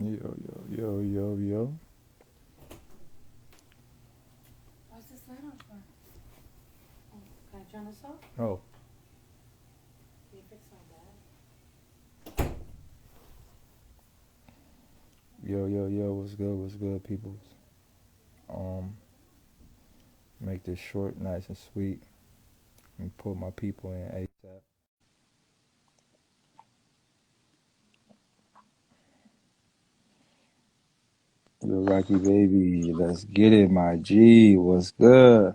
Yo, yo, yo, yo, yo. Why's this light on for? Oh, can I turn this off? Oh, Can you fix my bed? yo, yo, yo. What's good, people? Um, make this short, nice and sweet, and put my people in ASAP. Yo, Rocky baby, let's get it, my G. What's good?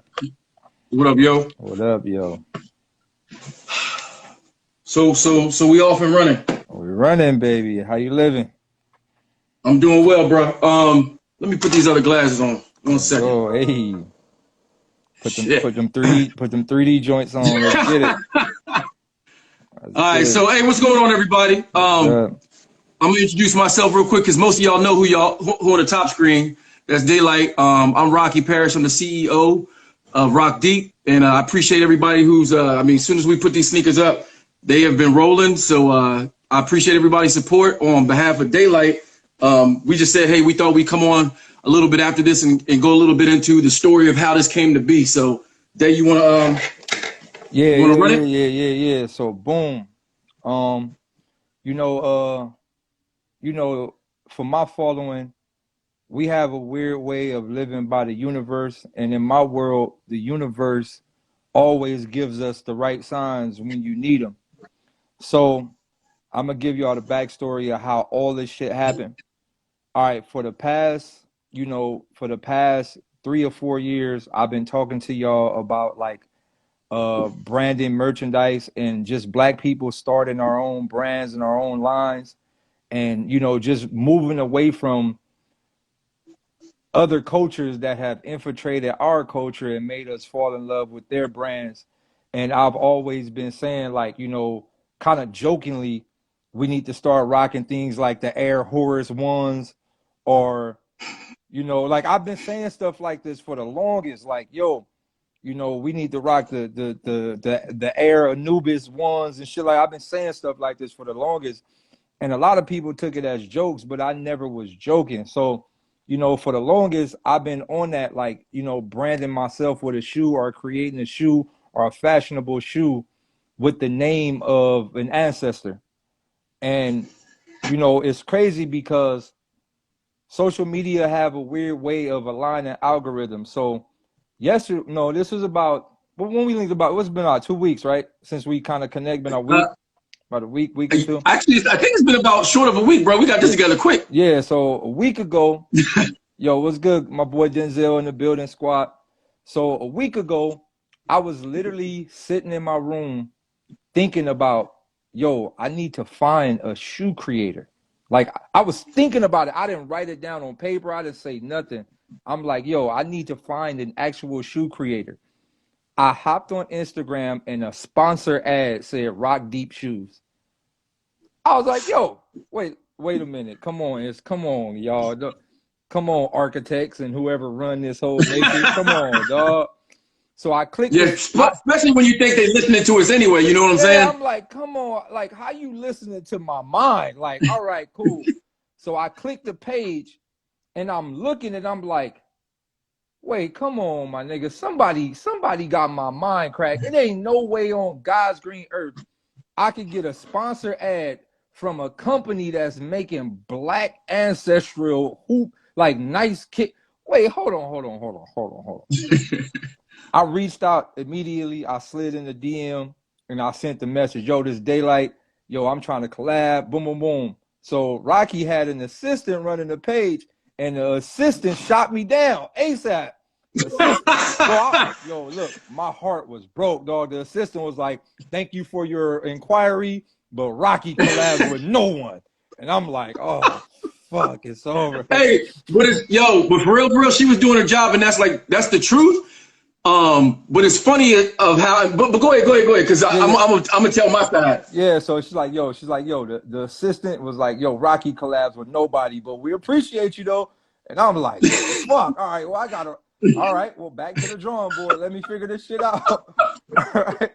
What up, yo? What up, yo? So we off and running. We running, baby. How you living? I'm doing well, bro. Let me put these other glasses on. One Let's second. go. Hey, Shit. put them 3D joints on. Let's get it. Let's All right. get it. So, hey, what's going on, everybody? What's good? I'm gonna introduce myself real quick because most of y'all know who on the top screen. That's Daylyt. I'm Rocky Parrish. I'm the CEO of Rockdeep, and I appreciate everybody who's. I mean, as soon as we put these sneakers up, they have been rolling. So I appreciate everybody's support on behalf of Daylyt. We just said, hey, we thought we'd come on a little bit after this and go a little bit into the story of how this came to be. So, Day, Yeah, you wanna yeah, run yeah, it? yeah, yeah, yeah. So boom. Um, you know, you know, for my following, we have a weird way of living by the universe, and in my world, the universe always gives us the right signs when you need them. So I'm gonna give y'all the backstory of how all this shit happened. All right, for the past 3 or 4 years, I've been talking to y'all about like branding merchandise and just black people starting our own brands and our own lines, and just moving away from other cultures that have infiltrated our culture and made us fall in love with their brands. And I've always been saying, like, kind of jokingly, we need to start rocking things like the Air Horus ones, or, like I've been saying stuff like this for the longest, like, yo, we need to rock the Air Anubis ones and shit. Like I've been saying stuff like this for the longest, and a lot of people took it as jokes, but I never was joking. So, for the longest, I've been on that, like, branding myself with a shoe or creating a shoe or a fashionable shoe with the name of an ancestor. And, it's crazy because social media have a weird way of aligning algorithms. So, yesterday, no, this was about, but when we linked about, it's been about 2 weeks, right? Since we kind of connect, been a Uh, week, about a week or two. Actually, I think it's been about short of a week, bro. We got this Yeah, together quick. yeah. So a week ago, yo, what's good? My boy Denzel in the building squad. So a week ago, I was literally sitting in my room thinking about, yo, I need to find a shoe creator. Like I was thinking about it. I didn't write it down on paper. I didn't say nothing. I'm like, yo, I need to find an actual shoe creator. I hopped on Instagram and a sponsor ad said Rock Deep Shoes. I was like, yo, wait a minute. Come on, y'all. Come on, architects and whoever run this whole matrix. Come on, dog. So I clicked Yeah, the I especially when you think they're listening to us anyway. You know what I'm yeah, saying? I'm like, come on, like how you listening to my mind? Like, all right, cool. So I clicked the page and I'm looking and I'm like, wait, come on, my nigga. Somebody got my mind cracked. It ain't no way on God's green earth I could get a sponsor ad from a company that's making black ancestral hoop, like nice kick. Wait, hold on. I reached out immediately. I slid in the DM and I sent the message, yo, this Daylyt, yo, I'm trying to collab, boom, boom, boom. So Rocky had an assistant running the page, and the assistant shot me down ASAP. The assistant, yo, look, my heart was broke, dog. The assistant was like, thank you for your inquiry, but Rocky collabs with no one. And I'm like, oh, fuck, it's over. Hey, but for real, she was doing her job, and that's the truth. But it's funny of how. But go ahead, because Yeah, I'm yeah. I'm gonna, I'm gonna tell my side. Yeah, so she's like, yo, the assistant was like, yo, Rocky collabs with nobody, but we appreciate you though. And I'm like, fuck, all right, well, all right, well, back to the drawing board. Let me figure this shit out. All right.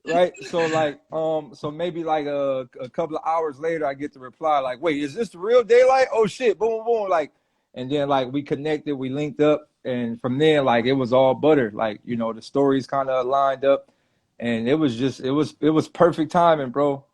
right? So like, so maybe like a couple of hours later, I get the reply like, "Wait, is this the real Daylyt?" Oh shit! Boom, boom, like, and then like we connected, we linked up, and from there, like it was all butter. Like you know, the stories kind of lined up, and it was just it was perfect timing, bro.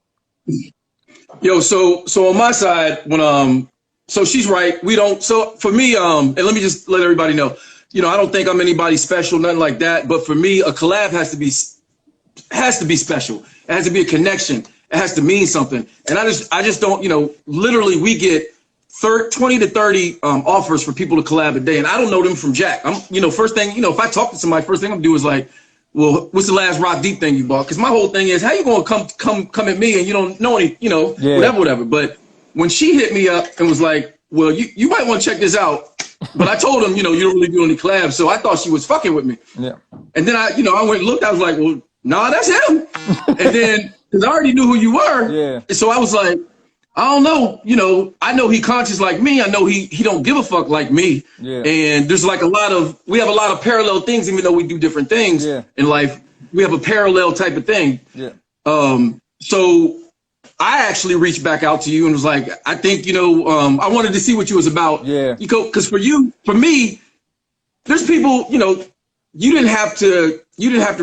Yo, so on my side, when so she's right. We don't. So for me, and let me just let everybody know, I don't think I'm anybody special, nothing like that. But for me, a collab has to be special. It has to be a connection. It has to mean something. And I just don't. Literally, we get 20 to 30 offers for people to collab a day, and I don't know them from Jack. First thing, if I talk to somebody, first thing I'm gonna do is like, well, what's the last Rockdeep thing you bought? Because my whole thing is, how you gonna come at me and you don't know any, Yeah, whatever. But when she hit me up and was like, well, you might want to check this out. But I told him, you don't really do any collabs, so I thought she was fucking with me. yeah, And then I went and looked. I was like, well, nah, that's him. And then because I already knew who you were, yeah, and so I was like, I don't know, I know he conscious like me. I know he don't give a fuck like me. yeah, And there's like we have a lot of parallel things, even though we do different things yeah, in life. We have a parallel type of thing. yeah, So I actually reached back out to you and was like, I think, I wanted to see what you was about. yeah, Because for me, there's people, you didn't have to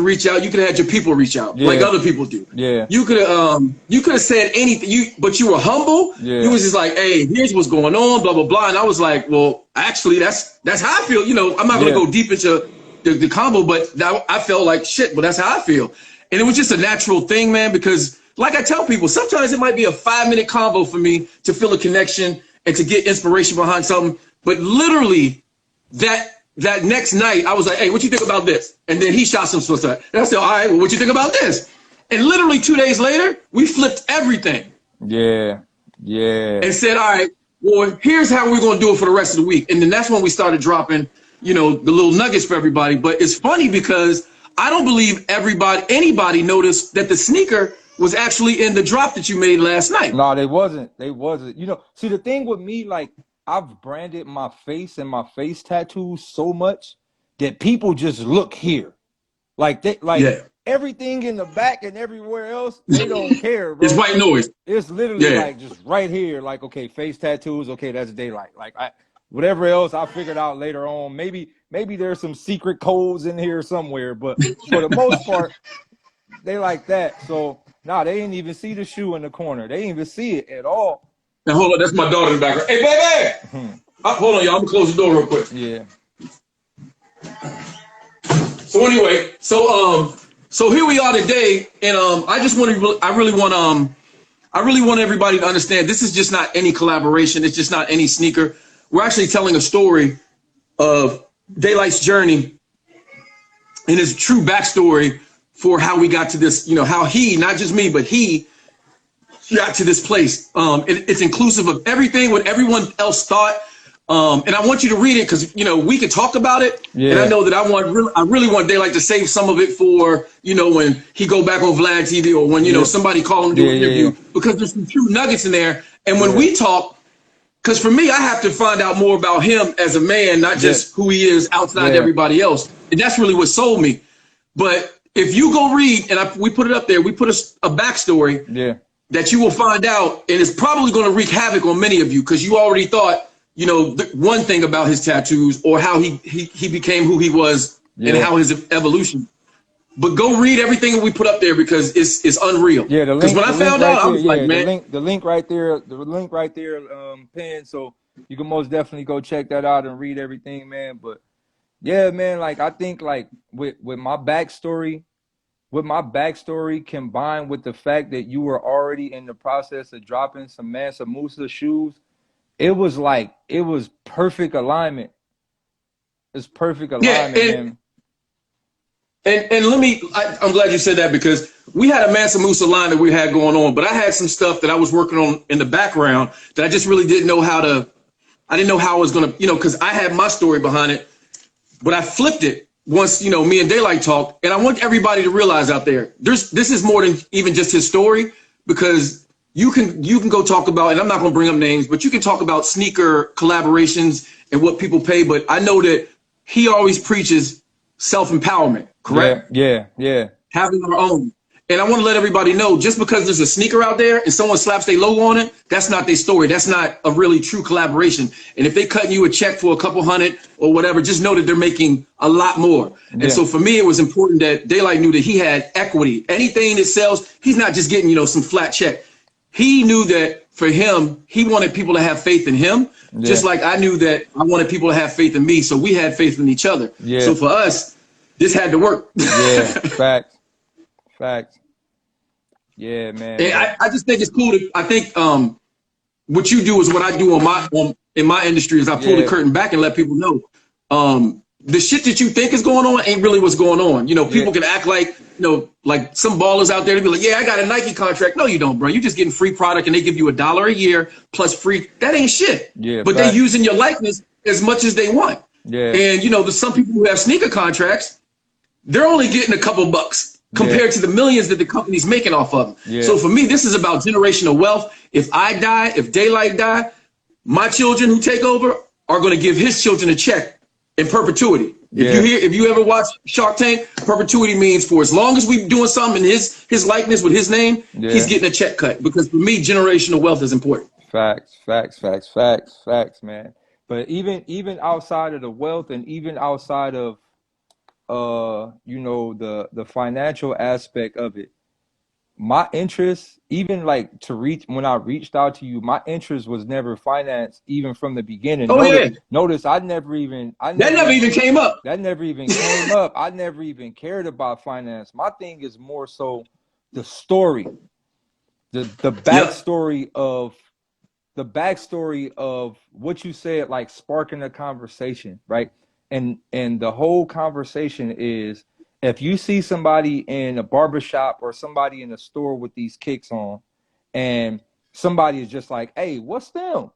reach out. You could have had your people reach out like yeah, other people do. yeah, You could have said anything. But you were humble. yeah, You was just like, hey, here's what's going on, blah blah blah. And I was like, well, actually, that's how I feel. I'm not gonna yeah, go deep into the combo, but I felt like shit. But that's how I feel. And it was just a natural thing, man. Because like I tell people, sometimes it might be a 5-minute combo for me to feel a connection and to get inspiration behind something. But literally, that next night, I was like, hey, what you think about this? And then he shot some stuff. And I said, all right, well, what you think about this? And literally 2 days later, we flipped everything yeah, yeah, and said, all right, well, here's how we're going to do it for the rest of the week. And then that's when we started dropping, the little nuggets for everybody. But it's funny because I don't believe anybody noticed that the sneaker was actually in the drop that you made last night. No, they wasn't. They wasn't. See the thing with me, like I've branded my face and my face tattoos so much that people just look here. Like Yeah. everything in the back and everywhere else, they don't care, It's bro. white noise. It's literally Yeah. like just right here, like okay, face tattoos, okay, that's Daylyt. Like whatever else I figured out later on. Maybe there's some secret codes in here somewhere, but for the most part, they like that. So nah, they didn't even see the shoe in the corner. They didn't even see it at all. Now, hold on. That's my daughter in the background. Hey, baby! Hold on, y'all. I'm going to close the door real quick. Yeah. So anyway, so here we are today, and I really want everybody to understand this is just not any collaboration. It's just not any sneaker. We're actually telling a story of Daylyt's journey and his true backstory for how we got to this, how he, not just me, but he got to this place. It's inclusive of everything, what everyone else thought. And I want you to read it because, we can talk about it. Yeah. And I know that I really want Daylyt to save some of it for, when he go back on Vlad TV or when, somebody call him to do an interview because there's some true nuggets in there. And when we talk, because for me, I have to find out more about him as a man, not just who he is outside everybody else. And that's really what sold me. But if you go read, and we put it up there, we put a backstory that you will find out, and it's probably going to wreak havoc on many of you because you already thought, one thing about his tattoos or how he became who he was and how his evolution. But go read everything that we put up there because it's unreal. Yeah, the link. Because when I found out, I was like, man, the link right there, pinned. So you can most definitely go check that out and read everything, man. But yeah, man, like I think like with my backstory, combined with the fact that you were already in the process of dropping some Mansa Musa shoes, it was perfect alignment. It's perfect alignment, man. And I'm glad you said that because we had a Mansa Musa line that we had going on, but I had some stuff that I was working on in the background that I just really didn't know how I was going to, because I had my story behind it, but I flipped it once, me and Daylyt talked. And I want everybody to realize out there, this is more than even just his story because you can go talk about, and I'm not going to bring up names, but you can talk about sneaker collaborations and what people pay. But I know that he always preaches self-empowerment, correct? Yeah. Having our own. And I want to let everybody know, just because there's a sneaker out there and someone slaps their logo on it, that's not their story. That's not a really true collaboration. And if they cutting you a check for a couple hundred or whatever, just know that they're making a lot more. Yeah. And so for me, it was important that Daylyt knew that he had equity. Anything that sells, he's not just getting, some flat check. He knew that for him, he wanted people to have faith in him, just like I knew that I wanted people to have faith in me. So we had faith in each other. Yeah. So for us, this had to work. Yeah, facts. Facts. Yeah, man. And I just think it's cool I think what you do is what I do in my industry is I pull the curtain back and let people know the shit that you think is going on ain't really what's going on. People can act like, like some ballers out there to be like, yeah, I got a Nike contract. No, you don't, bro. You're just getting free product and they give you $1 a year plus free. That ain't shit. Yeah, but they're using your likeness as much as they want. Yeah. And, there's some people who have sneaker contracts. They're only getting a couple bucks compared to the millions that the company's making off of them. Yeah. So for me, this is about generational wealth. If I die, if Daylyt die, my children who take over are going to give his children a check in perpetuity. If you ever watch Shark Tank, perpetuity means for as long as we're doing something in his likeness with his name, he's getting a check cut. Because for me, generational wealth is important. Facts, man. But even outside of the wealth and even outside of the financial aspect of it, my interest, even like when I reached out to you, my interest was never finance, even from the beginning. Notice that never even came up. That never even came up. I never even cared about finance. My thing is more so the story, the backstory of what you said, like sparking a conversation, right? And the whole conversation is, if you see somebody in a barbershop or somebody in a store with these kicks on, and somebody is just like, hey, what's them?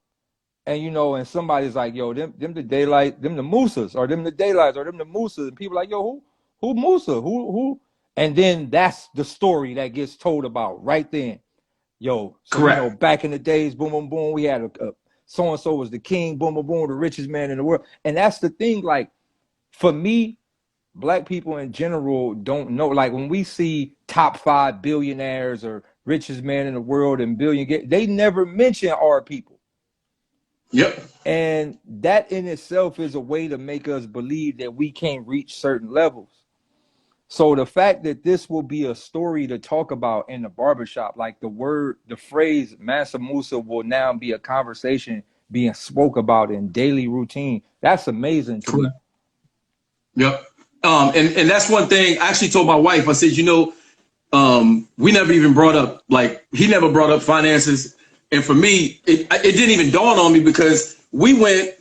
And and somebody's like, yo, them the Daylyt, them the Moosas, or them the Daylyts, or them the Moosas, and people like, yo, who Moosa? Who? And then that's the story that gets told about right then. Yo, so correct. Back in the days, boom, boom, boom, we had a so-and-so was the king, boom, boom, boom, the richest man in the world. And that's the thing, like, for me, Black people in general don't know. Like, when we see top 5 billionaires or richest man in the world and they never mention our people. Yep. And that in itself is a way to make us believe that we can't reach certain levels. So the fact that this will be a story to talk about in the barbershop, like the phrase Mansa Musa will now be a conversation being spoke about in daily routine, that's amazing to me. Yep. And that's one thing I actually told my wife. I said, we never even brought up, like, he never brought up finances. And for me, it didn't even dawn on me, because we went,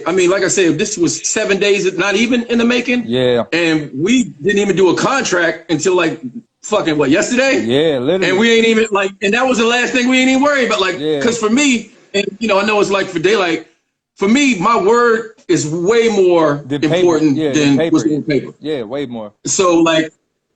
I mean, like I said, this was 7 days, not even in the making. Yeah. And we didn't even do a contract until like fucking yesterday? Yeah, literally. And we ain't even and that was the last thing we ain't even worried about. Because for me, and I know it's like for Daylyt, for me, my word is way more important than what's on paper. Yeah, way more. So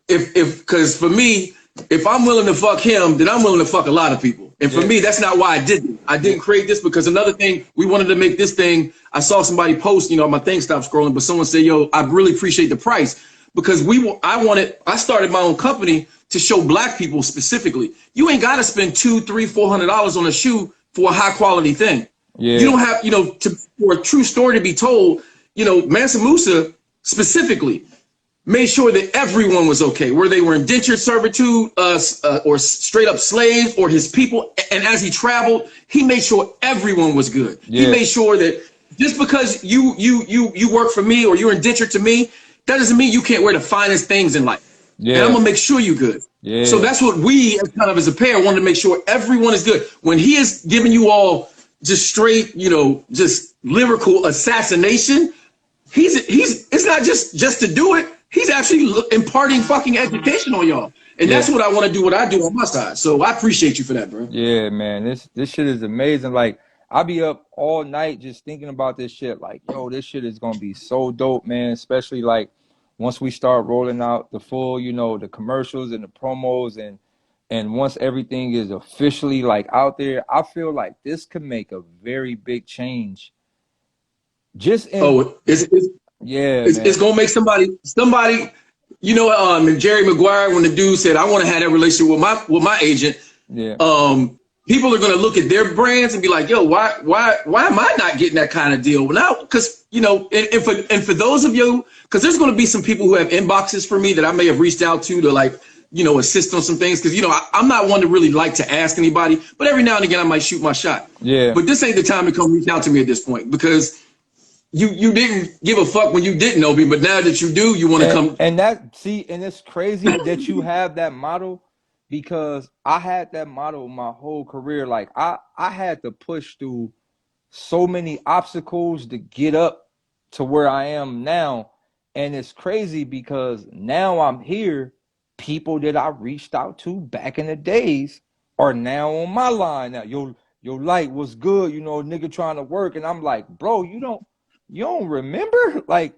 because for me, if I'm willing to fuck him, then I'm willing to fuck a lot of people. And for me, that's not why I did it. I didn't create this because another thing, we wanted to make this thing. I saw somebody post, my thing stopped scrolling, but someone said, yo, I really appreciate the price, because I started my own company to show Black people specifically, you ain't got to spend $200, $300, $400 on a shoe for a high quality thing. Yeah. You don't have, for a true story to be told, Mansa Musa specifically made sure that everyone was okay, where they were indentured servitude, or straight up slaves, or his people. And as he traveled, he made sure everyone was good. Yeah. He made sure that just because you work for me or you're indentured to me, that doesn't mean you can't wear the finest things in life. Yeah. And I'm gonna make sure you're good. Yeah. So that's what we, as a pair, wanted to make sure everyone is good. When he is giving you all just straight, just lyrical assassination, it's not just to do it. He's actually imparting fucking education on y'all. And that's what I want to do, what I do on my side. So I appreciate you for that, bro. Yeah, man. This shit is amazing. Like, I'll be up all night just thinking about this shit. Like, yo, this shit is going to be so dope, man. Especially, like, once we start rolling out the full, the commercials and the promos, and once everything is officially, like, out there, I feel like this could make a very big change. It's gonna make somebody. you know, and Jerry Maguire, when the dude said, I want to have that relationship with my agent, Yeah. People are going to look at their brands and be like, yo, why am I not getting that kind of deal? Well, now, because, you know, and for those of you, because there's going to be some people who have inboxes for me that I may have reached out to like, you know, assist on some things. Because, you know, I'm not one to really like to ask anybody, but every now and again, I might shoot my shot. Yeah. But this ain't the time to come reach out to me at this point, because you didn't give a fuck when you didn't know me, but now that you do, you want to come. And that, see, and it's crazy that you have that model, because I had that model my whole career. Like I had to push through so many obstacles to get up to where I am now. And it's crazy because now I'm here. People that I reached out to back in the days are now on my line now. Yo, light was good, you know, nigga trying to work. And I'm like, bro, you don't remember? Like,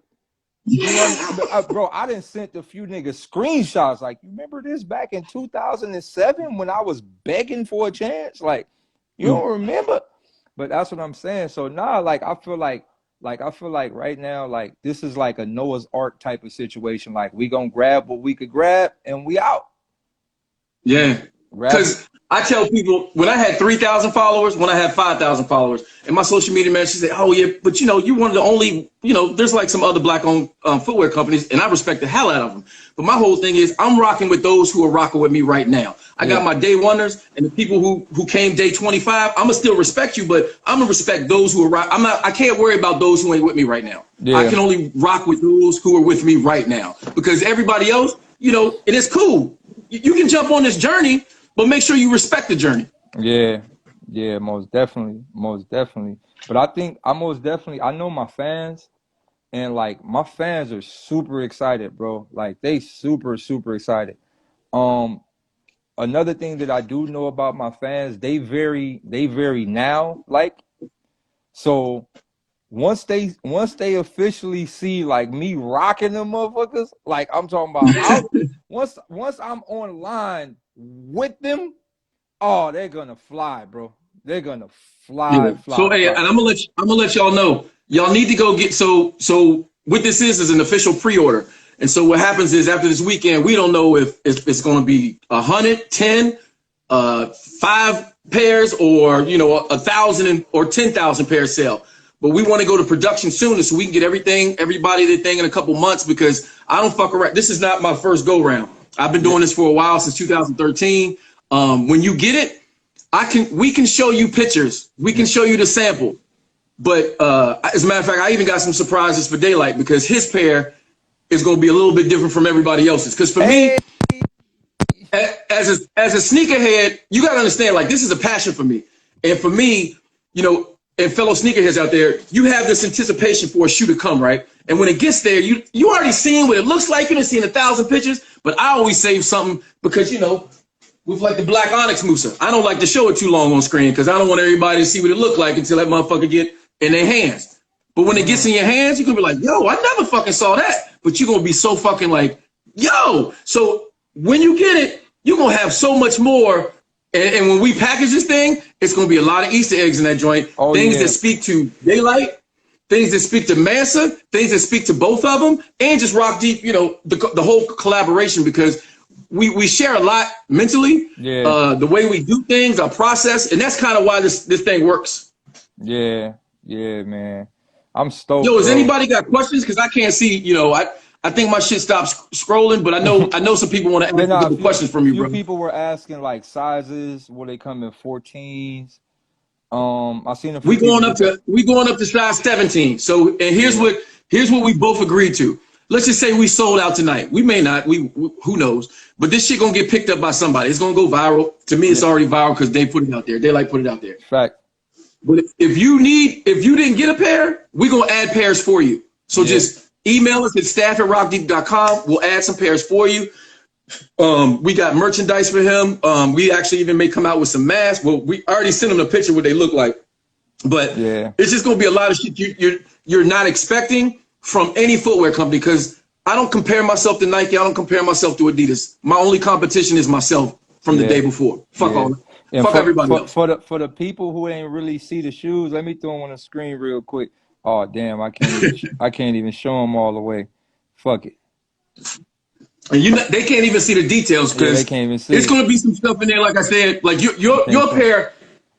you know, bro, I done sent a few niggas screenshots. Like, you remember this back in 2007 when I was begging for a chance? Like, you don't remember? But that's what I'm saying. So now, like, I feel like right now, like, this is like a Noah's Ark type of situation. Like, we gonna grab what we could grab and we out. Yeah. Because I tell people, when I had 3,000 followers, when I had 5,000 followers, and my social media manager said, oh, yeah, but, you know, you're one of the only, you know, there's like some other black-owned footwear companies, and I respect the hell out of them. But my whole thing is I'm rocking with those who are rocking with me right now. I got my day oneers and the people who came day 25. I'm going to still respect you, but I'm going to respect those who are rock. I can't worry about those who ain't with me right now. Yeah. I can only rock with those who are with me right now, because everybody else, you know, and it's cool. You can jump on this journey, but make sure you respect the journey. Yeah, most definitely, most definitely. But I think I know my fans, and like my fans are super excited, bro. Like they super, super excited. Um, Another thing that I do know about my fans, they vary now. Like, so once they officially see like me rocking them motherfuckers, like I'm talking about out, once I'm online with them. Oh, they're gonna fly, bro. They're gonna Yeah. fly, So, fly, hey, and fly. I'm gonna let y'all know. Y'all need to go get so what this is an official pre-order. And so what happens is after this weekend, we don't know if it's going to be 100, 10, 5 pairs, or you know 1,000 or 10,000 pairs sale. But we want to go to production sooner so we can get everybody their thing in a couple months, because I don't fuck around. This is not my first go round. I've been doing this for a while, since 2013. When you get it, we can show you pictures. We can show you the sample. But as a matter of fact, I even got some surprises for Daylyt, because his pair is going to be a little bit different from everybody else's. Because for me, as a sneakerhead, you got to understand, like, this is a passion for me. And for me, you know, and fellow sneakerheads out there, you have this anticipation for a shoe to come, right? And when it gets there, you already seen what it looks like. You done seen 1,000 pictures. But I always save something, because, you know, with like the black onyx Musa, I don't like to show it too long on screen, because I don't want everybody to see what it looked like until that motherfucker get in their hands. But when it gets in your hands, you're gonna be like, yo, I never fucking saw that. But you're gonna be so fucking like, yo. So when you get it, you're gonna have so much more. And when we package this thing, it's gonna be a lot of Easter eggs in that joint. Things that speak to Daylyt, things that speak to Mansa, things that speak to both of them, and just Rockdeep, you know, the whole collaboration, because we share a lot mentally, the way we do things, our process, and that's kind of why this thing works. Yeah, man. I'm stoked. Yo, has bro. anybody got questions? Because I can't see. You know, I think my shit stopped scrolling, but I know some people want to ask a couple questions from you, few bro. people were asking like sizes. Will they come in 14s? I seen a few We people. going up to size 17. So, and here's what we both agreed to. Let's just say we sold out tonight. We may not. We who knows? But this shit gonna get picked up by somebody. It's gonna go viral. To me, it's already viral because they put it out there. They like put it out there. Fact. But if you didn't get a pair, we're gonna add pairs for you. So just email us at staff@rockdeep.com. We'll add some pairs for you. We got merchandise for him. We actually even may come out with some masks. Well, we already sent him a picture of what they look like. But it's just gonna be a lot of shit you're not expecting from any footwear company, because I don't compare myself to Nike. I don't compare myself to Adidas. My only competition is myself from the day before. Fuck all. And fuck everybody else. For the people who ain't really see the shoes, let me throw them on the screen real quick. Oh damn, I can't even show them all the way. Fuck it. And they can't even see the details Yeah, they because can't even see it's it. going to be some stuff in there. Like I said, like your Can't see. pair,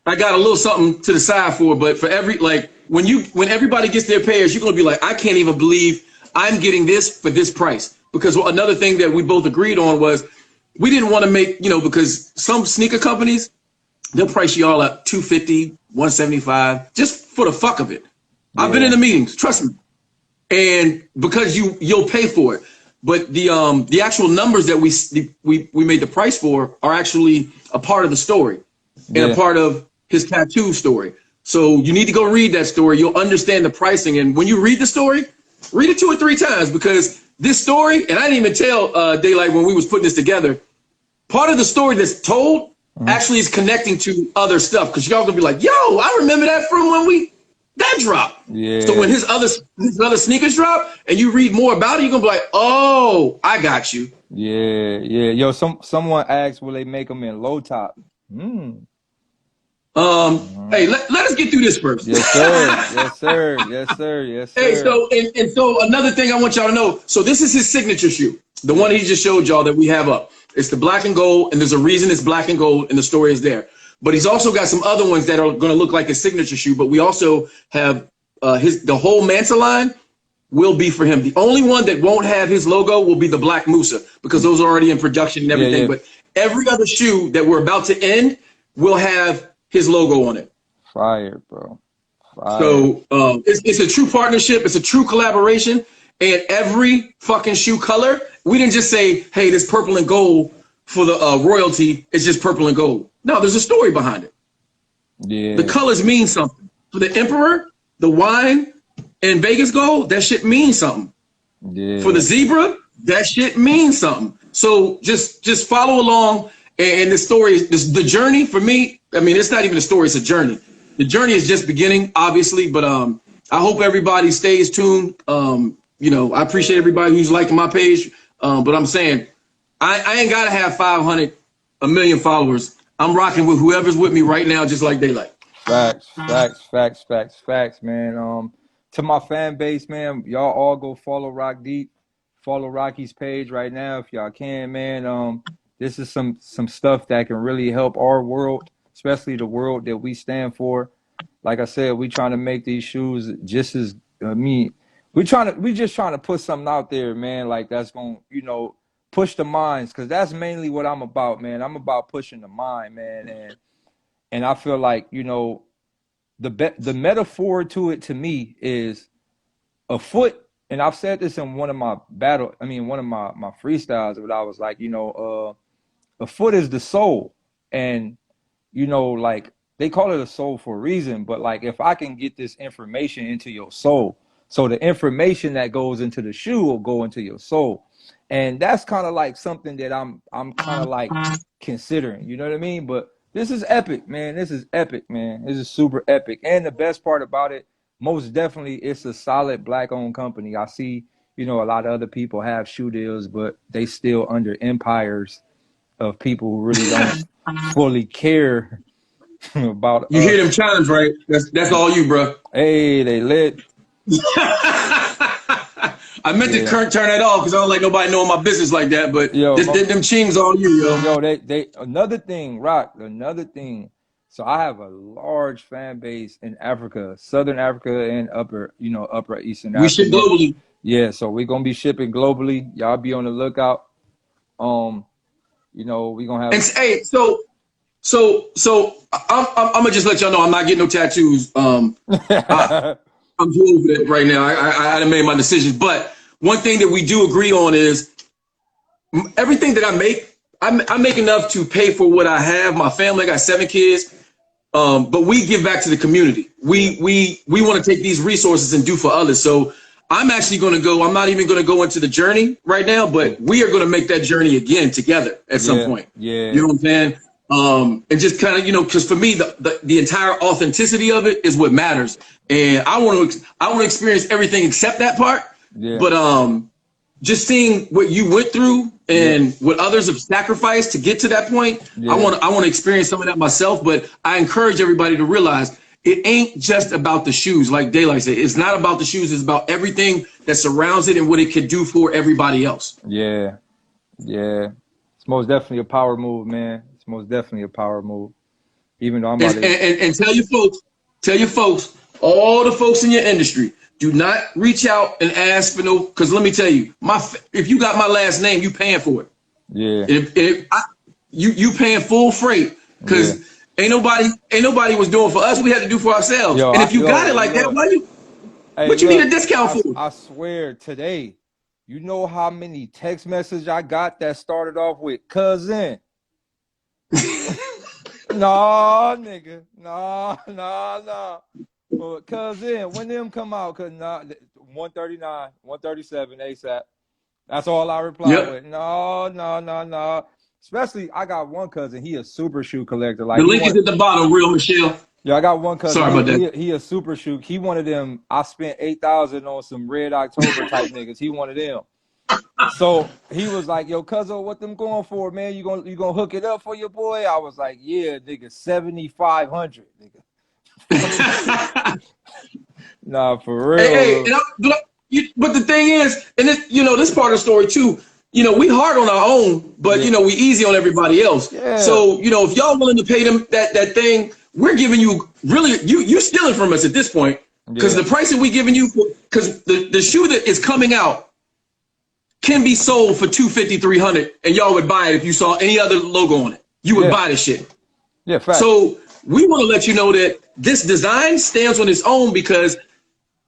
I got a little something to the side for. But for every like when everybody gets their pairs, you're going to be like, I can't even believe I'm getting this for this price. Because another thing that we both agreed on was we didn't want to make, because some sneaker companies, they'll price you all at 250, 175 just for the fuck of it. I've been in Yeah. the meetings, trust me. And because you'll pay for it. But the actual numbers that we made the price for are actually a part of the story and a Yeah. part of his tattoo story. So you need to go read that story. You'll understand the pricing. And when you read the story, read it 2 or 3 times because this story, and I didn't even tell Daylyt when we was putting this together, part of the story that's told actually is connecting to other stuff. Because y'all gonna be like, yo, I remember that from when that dropped. So when Yeah. his other sneakers drop and you read more about it, you're gonna be like, oh, I got you. Yeah. Yeah. Yo, someone asked, will they make them in low top? Hmm. Hey, let us get through this first. Yes, sir. Yes, sir. Yes, sir. Yes, Hey, sir. so another thing I want y'all to know. So this is his signature shoe, the one he just showed y'all that we have up. It's the black and gold, and there's a reason it's black and gold, and the story is there. But he's also got some other ones that are going to look like his signature shoe. But we also have the whole Mansa line will be for him. The only one that won't have his logo will be the Black Musa because those are already in production and everything. Yeah. But every other shoe that we're about to end will have his logo on it. Fire, bro. Fire. So it's a true partnership. It's a true collaboration. And every fucking shoe color, we didn't just say, hey, this purple and gold for the royalty. It's just purple and gold. No, there's a story behind it. Yeah. The colors mean something. For the Emperor, the wine, and Vegas gold, that shit means something. Yeah. For the zebra, that shit means something. So just follow along. And the story, the journey for me, I mean, it's not even a story, it's a journey. The journey is just beginning, obviously, but I hope everybody stays tuned. I appreciate everybody who's liking my page, but I'm saying I ain't gotta have 500, 1 million followers. I'm rocking with whoever's with me right now, just like Daylyt. Facts, man. To my fan base, man, y'all all go follow Rockdeep, follow Rocky's page right now if y'all can, man. This is some stuff that can really help our world, especially the world that we stand for. Like I said, we trying to make these shoes just as we just trying to put something out there, man. Like that's gonna, push the minds, because that's mainly what I'm about, man. I'm about pushing the mind, man, and I feel like the metaphor to it to me is a foot. And I've said this in one of my one of my freestyles, but I was like, a foot is the soul, and like they call it a soul for a reason. But like, if I can get this information into your soul, so the information that goes into the shoe will go into your soul, and that's kind of like something that I'm kind of like considering. You know what I mean? But this is epic, man. This is epic, man. This is super epic, and the best part about it, most definitely, it's a solid black-owned company. I see, a lot of other people have shoe deals, but they still under empires of people who really don't fully care about You us. hear them chimes, right? That's all you, bro. Hey, they lit. I meant to turn that off because I don't like nobody knowing my business like that. But them chings all you, yo. Yo, they another thing, Rock. Another thing. So I have a large fan base in Africa, Southern Africa, and upper Eastern Africa. We ship globally. Yeah, so we're gonna be shipping globally. Y'all be on the lookout. We're gonna have. And hey, so I'm gonna just let y'all know I'm not getting no tattoos. I'm too over it right now. I made my decisions. But one thing that we do agree on is everything that I make, I make enough to pay for what I have. My family, I got 7 kids. But we give back to the community. We want to take these resources and do for others. So I'm actually going to go. I'm not even going to go into the journey right now, but we are going to make that journey again together at some point. Yeah. You know what I'm saying? And just kind of, because for me, the entire authenticity of it is what matters. And I want to experience everything except that part. Yeah. But just seeing what you went through and what others have sacrificed to get to that point, I want to experience some of that myself. But I encourage everybody to realize it ain't just about the shoes. Like Daylyt said, it's not about the shoes. It's about everything that surrounds it and what it could do for everybody else. Yeah. Yeah, it's most definitely a power move, man. It's most definitely a power move. Even though I'm about to, And tell your folks, all the folks in your industry, do not reach out and ask for no. Because let me tell you, if you got my last name, you paying for it. yeah, You paying full freight yeah. because ain't nobody was doing for us. We had to do for ourselves. Yo, And if you got it like that, look. Hey, what you need a look. discount for? I swear today, you know how many text messages I got that started off with cousin. Nah, nigga. Nah, nah, nah. But cousin, when them come out? Cause nah, 139, 137 ASAP. That's all I reply Yep. with. No, no, no, no. Especially, I got one cousin. He a super shoe collector. The Like he link is want. at the bottom, real Michelle. Yeah, I got one cousin. Sorry about that. He a super shoe. He one of them. I spent 8,000 on some Red October type niggas. He one of them. So he was like, "Yo, cousin, what them going for, man? You gonna hook it up for your boy?" I was like, "Yeah, nigga, 7,500, nigga." Nah, for Hey, real hey, though. but the thing is, and this part of the story too. We hard on our own, but Yeah, we easy on everybody else. yeah, So if y'all willing to pay them that thing, we're giving you really you stealing from us at this point because yeah, the pricing we giving you because the shoe that is coming out can be sold for 250, 300, and y'all would buy it if you saw any other logo on it. You would yeah, buy this shit. yeah. Facts. So we want to let you know that this design stands on its own because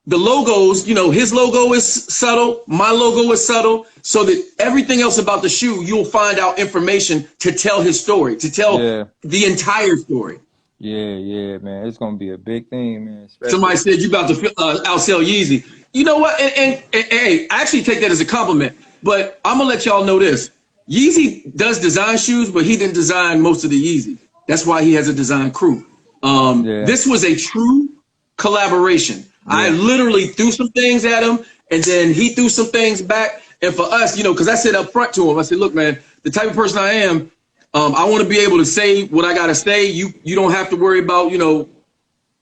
the logos, his logo is subtle, my logo is subtle, so that everything else about the shoe, you'll find out information to tell his story, to tell Yeah, the entire story. yeah, yeah, man. It's gonna be a big thing, man. Somebody Especially. said you about to outsell Yeezy. You know what? And hey, I actually take that as a compliment. But I'm gonna let y'all know this: Yeezy does design shoes, but he didn't design most of the Yeezy. That's why he has a design crew. Yeah, This was a true collaboration. I yeah, literally threw some things at him, and then he threw some things back. And for us, because I said up front to him, I said, "Look, man, the type of person I am, I want to be able to say what I gotta say. You don't have to worry about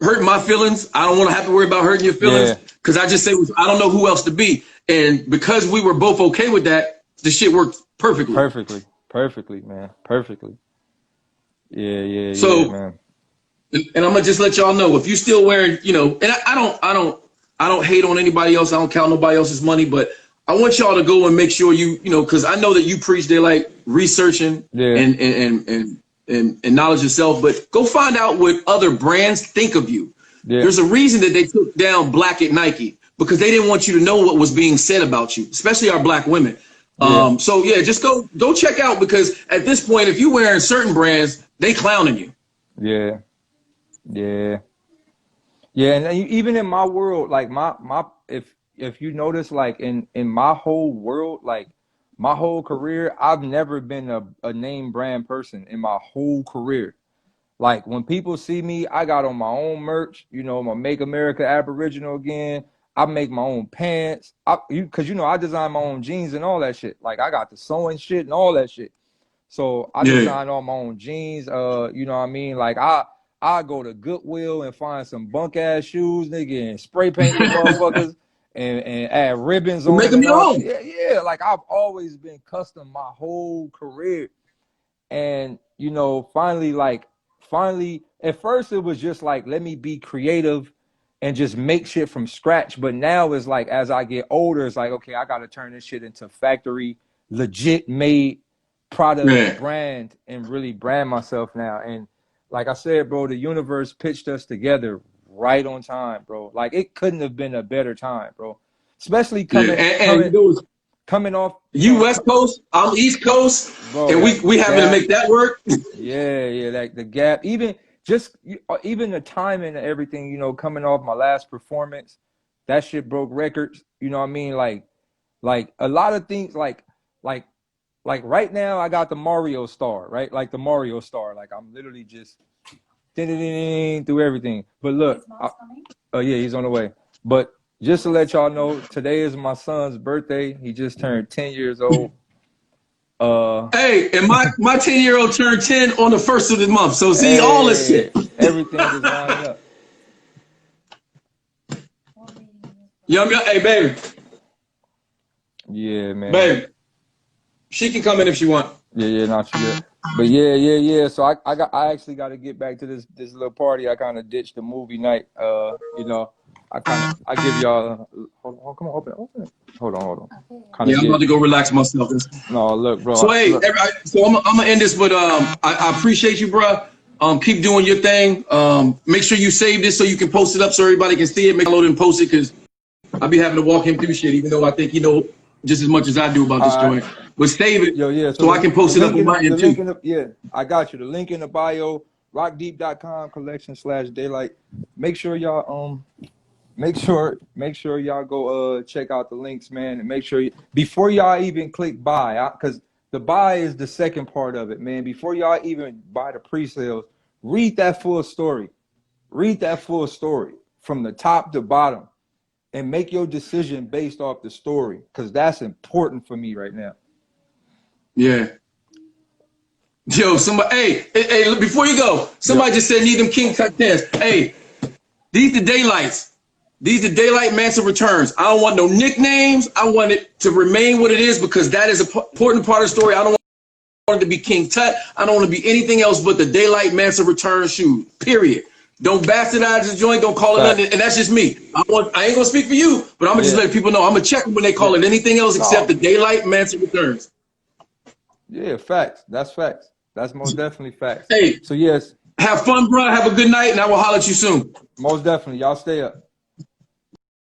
hurting my feelings. I don't want to have to worry about hurting your feelings yeah. because I just say I don't know who else to be. And because we were both okay with that, the shit worked perfectly. Perfectly, perfectly, man. Perfectly. Yeah, yeah, yeah, So, man. and I'm gonna just let y'all know if you still wearing, and I don't hate on anybody else. I don't count nobody else's money, but I want y'all to go and make sure because I know that you preach they like researching Yeah, and knowledge yourself, but go find out what other brands think of you. yeah, There's a reason that they took down black at Nike because they didn't want you to know what was being said about you, especially our black women. yeah, So yeah, just go check out because at this point, if you're wearing certain brands, they clowning you. yeah, yeah. Yeah, and even in my world, like my if you notice, like in my whole world, like my whole career, I've never been a name brand person in my whole career. Like when people see me, I got on my own merch, my Make America Aboriginal again. I make my own pants. Cause I design my own jeans and all that shit. Like I got the sewing shit and all that shit. So I Yeah, design all my own jeans. You know what I mean? Like I go to Goodwill and find some bunk ass shoes, nigga, and spray paint them motherfuckers and add ribbons you on make them them and your all. own. Yeah, yeah. Like I've always been custom my whole career. And finally at first it was just like let me be creative and just make shit from scratch. But now it's like as I get older, it's like, okay, I gotta turn this shit into factory, legit made product Yeah, brand and really brand myself now. And like I said, bro, the universe pitched us together right on time, bro. Like it couldn't have been a better time, bro. Especially yeah. coming And coming coming off, you West Coast, I'm East Coast, bro, and that we having to gap. make that work. Yeah, yeah, like the gap, even the timing and everything, coming off my last performance, that shit broke records. You know what I mean? Like a lot of things, like, like right now, I got the Mario star, right? Like the Mario star, like I'm literally just through everything. But look, oh yeah, he's on the way. But just to let y'all know, today is my son's birthday. He just turned 10 years old. Uh, Hey, and my 10-year-old turned 10 on the first of the month. So see all this hey, shit. everything is lining up. Hey baby, Yeah, man. baby. She can come in if she want. Yeah, not she good. But yeah. So I actually got to get back to this little party. I kind of ditched the movie night. You know, I give y'all. Hold on, come on, open it. Hold on. Okay. Kind Yeah, of I'm about get. to go relax myself. No, look, So bro. hey, Look. so I'm gonna end this, but I appreciate you, bro. Keep doing your thing. Make sure you save this so you can post it up so everybody can see it. Make a load and post it because I be having to walk him through shit, even though I think you know just as much as I do about this All right. joint. But save it Yo, yeah. So so I can the post it up link on in my the end link too. in the yeah, I got you. The link in the bio, rockdeep.com collection/Daylyt. Make sure y'all make sure y'all go check out the links, man, and make sure before y'all even click buy, because the buy is the second part of it, man. Before y'all even buy the pre-sales, read that full story. Read that full story from the top to bottom and make your decision based off the story, because that's important for me right now. Yeah. Yo, hey, before you go, Yep. somebody just said need them King Tut tens. Hey, these the Daylyts. These the Daylyt Massive Returns. I don't want no nicknames. I want it to remain what it is because that is an important part of the story. I don't want it to be King Tut. I don't want to be anything else but the Daylyt Massive Return shoe. Period. Don't bastardize the joint. Don't call it nothing. Facts. And that's just me. I ain't gonna speak for you, but I'm gonna just Yeah. let people know. I'm gonna check them when they call Yeah. it anything else except the No. Daylyt Massive Returns. Yeah, facts. That's facts. That's most definitely facts. Hey, So yes, have fun, bro. Have a good night, and I will holler at you soon. most definitely. Y'all stay up.